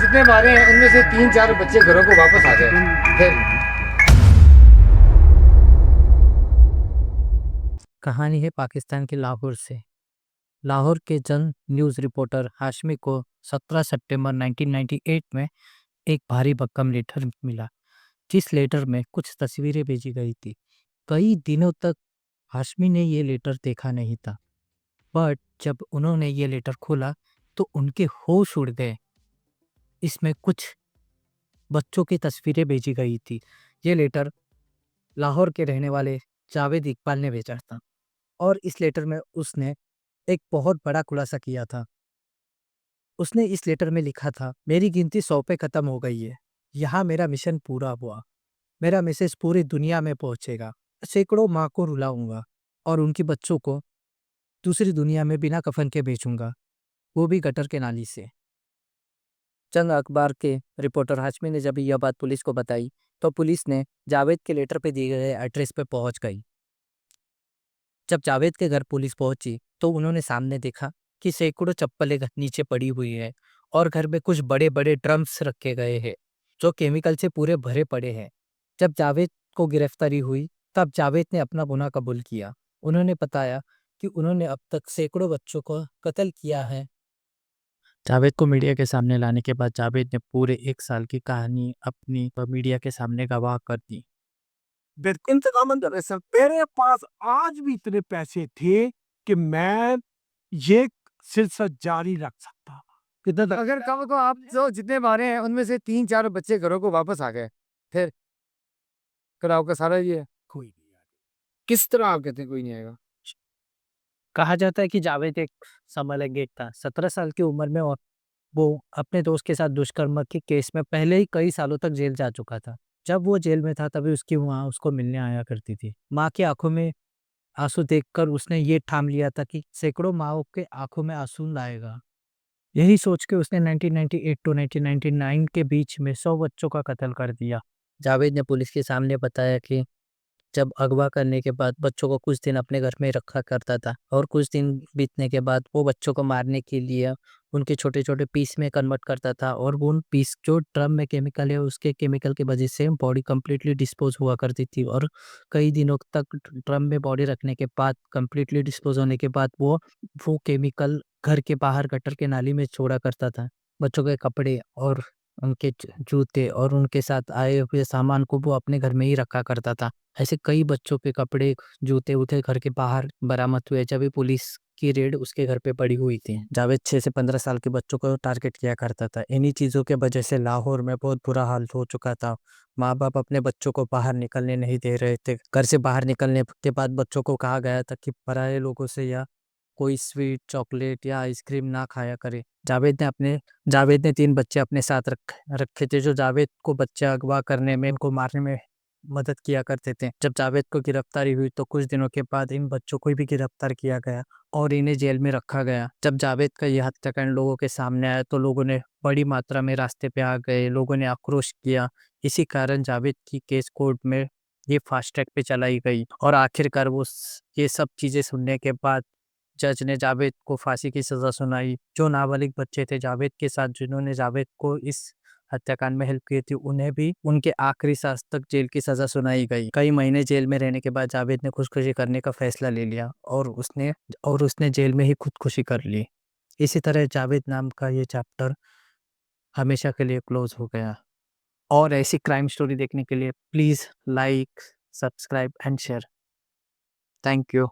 जितने मारे हैं उनमें से 3-4 बच्चे घरों को वापस आ गए। फिर कहानी है पाकिस्तान के लाहौर से। लाहौर के जन न्यूज़ रिपोर्टर हाशमी को 17 सितंबर 1998 में एक भारी भरकम लेटर मिला, जिस लेटर में कुछ तस्वीरें भेजी गई थी। कई दिनों तक हाशमी ने ये लेटर देखा नहीं था, बट जब उन्होंने ये लेटर खोला तो उनके होश उड़ गए। इसमें कुछ बच्चों की तस्वीरें भेजी गई थी। ये लेटर लाहौर के रहने वाले जावेद इकबाल ने भेजा था, और इस लेटर में उसने एक बहुत बड़ा खुलासा किया था। उसने इस लेटर में लिखा था, मेरी गिनती 100 पे ख़त्म हो गई है। यहाँ मेरा मिशन पूरा हुआ। मेरा मैसेज पूरी दुनिया में पहुँचेगा। सैकड़ों माँ को रुलाऊंगा और उनके बच्चों को दूसरी दुनिया में बिना कफन के बेचूंगा, वो भी गटर के नाली से। चंद अखबार के रिपोर्टर हाशमी ने जब यह बात पुलिस को बताई, तो पुलिस ने जावेद के लेटर पे दिए गए एड्रेस पे पहुंच गई। जब जावेद के घर पुलिस पहुंची तो उन्होंने सामने देखा कि सैकड़ों चप्पलें नीचे पड़ी हुई है, और घर में कुछ बड़े बड़े ड्रम्स रखे गए हैं जो केमिकल से पूरे भरे पड़े हैं। जब जावेद को गिरफ्तारी हुई तब जावेद ने अपना गुनाह कबूल किया। उन्होंने बताया कि उन्होंने अब तक सैकड़ों बच्चों को कत्ल किया है। जावेद को मीडिया के सामने लाने के बाद जावेद ने पूरे 1 साल की कहानी अपनी मीडिया के सामने गवाह कर दी। बिल्कुल इंतजाम कर रहे सर, मेरे पास आज भी इतने पैसे थे कि मैं ये सिलसिला जारी रख सकता था। कितना तक? अगर कहो तो आप जो जितने मारे हैं उनमें से 3-4 बच्चे घरों को वापस आ गए। फिर आपका सारा ये कोई नहीं आया। किस तरह आप कहते हैं कोई नहीं आएगा? कहा जाता है कि जावेद एक समलैंगिक था। 17 साल की उम्र में, और वो अपने दोस्त के साथ दुष्कर्म के केस में पहले ही कई सालों तक जेल जा चुका था। जब वो जेल में था तभी उसकी माँ उसको मिलने आया करती थी। माँ की आंखों में आंसू देखकर उसने ये ठान लिया था कि सैकड़ों माँओं के आंखों में आंसू लाएगा। यही सोच के उसने 1998 टू 1999 के बीच में 100 बच्चों का कत्ल कर दिया। जावेद ने पुलिस के सामने बताया कि जब अगवा करने के बाद बच्चों को कुछ दिन अपने घर में रखा करता था, और कुछ दिन बीतने के बाद वो बच्चों को मारने के लिए उनके छोटे छोटे पीस में कन्वर्ट करता था, और वो उन पीस जो ड्रम में केमिकल है उसके केमिकल की वजह से बॉडी कंप्लीटली डिस्पोज हुआ करती थी, और कई दिनों तक ड्रम में बॉडी रखने के बाद कंप्लीटली डिस्पोज होने के बाद वो केमिकल घर के बाहर गटर के नाली में छोड़ा करता था। बच्चों के कपड़े और उनके जूते और उनके साथ आए हुए सामान को वो अपने घर में ही रखा करता था। ऐसे कई बच्चों के कपड़े, जूते-वूते घर के बाहर बरामद हुए जब भी पुलिस की रेड उसके घर पे पड़ी हुई थी। जावेद 6 से 15 साल के बच्चों को टारगेट किया करता था। इन्हीं चीज़ों के वजह से लाहौर में बहुत बुरा हाल हो चुका था। माँ-बाप अपने बच्चों को बाहर निकलने नहीं दे रहे थे। घर से बाहर निकलने के बाद बच्चों को कहा गया था कि पराये लोगों से या कोई स्वीट, चॉकलेट या आइसक्रीम ना खाया करे। जावेद ने 3 बच्चे अपने साथ रखे थे, जो जावेद को बच्चे अगवा करने में, उनको मारने में मदद किया करते थे। जब जावेद को गिरफ्तारी हुई तो कुछ दिनों के बाद इन बच्चों को भी गिरफ्तार किया गया और इन्हें जेल में रखा गया। जब जावेद का यह हत्याकांड लोगों के सामने आया तो लोगों ने बड़ी मात्रा में रास्ते पे आ गए, लोगों ने आक्रोश किया। इसी कारण जावेद की केस कोर्ट में ये फास्ट ट्रैक पे चलाई गई, और आखिरकार ये सब चीजें सुनने के बाद जज ने जावेद को फांसी की सजा सुनाई। जो नाबालिग बच्चे थे जावेद के साथ, जिन्होंने जावेद को इस हत्याकांड में हेल्प की थी, उन्हें भी उनके आखिरी सांस तक जेल की सजा सुनाई गई। कई महीने जेल में रहने के बाद जावेद ने खुदकुशी करने का फैसला ले लिया, और उसने जेल में ही खुदकुशी कर ली। इसी तरह जावेद नाम का ये चैप्टर हमेशा के लिए क्लोज हो गया। और ऐसी क्राइम स्टोरी देखने के लिए please like, subscribe and share. Thank you.